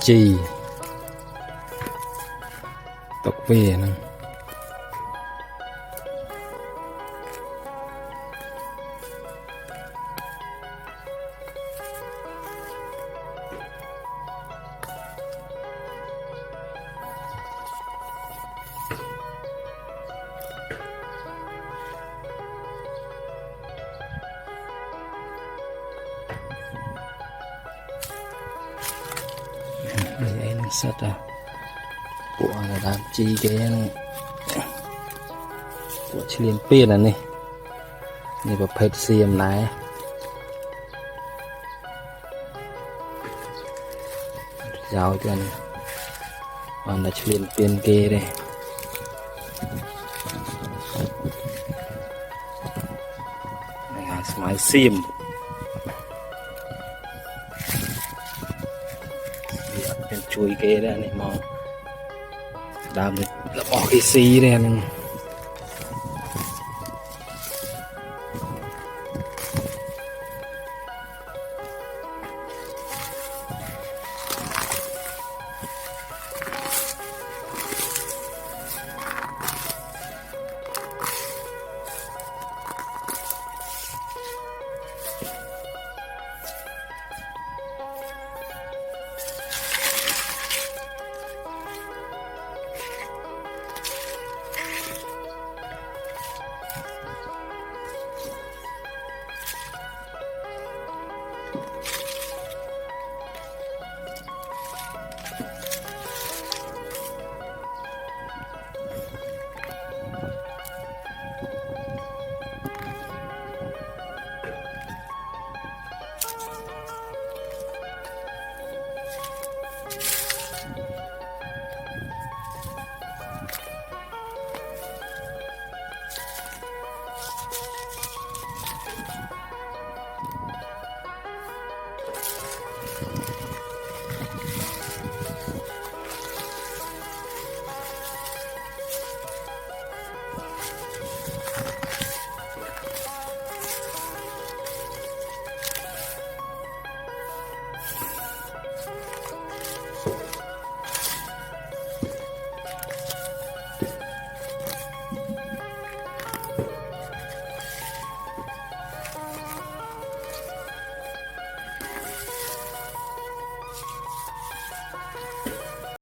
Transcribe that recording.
chi tộc về nè đây nó sắt à của là đám chi cái của chi liên pin là nàyนี่ประเภทเสียมไหนยาวจนมันจะเฉลี่ยเปลี่ยนเกย์เลยในงานสมัยเสียมเป็นช่วยเกย์ได้นี่มองดามเลยแล้วออกไอซีเลยนึง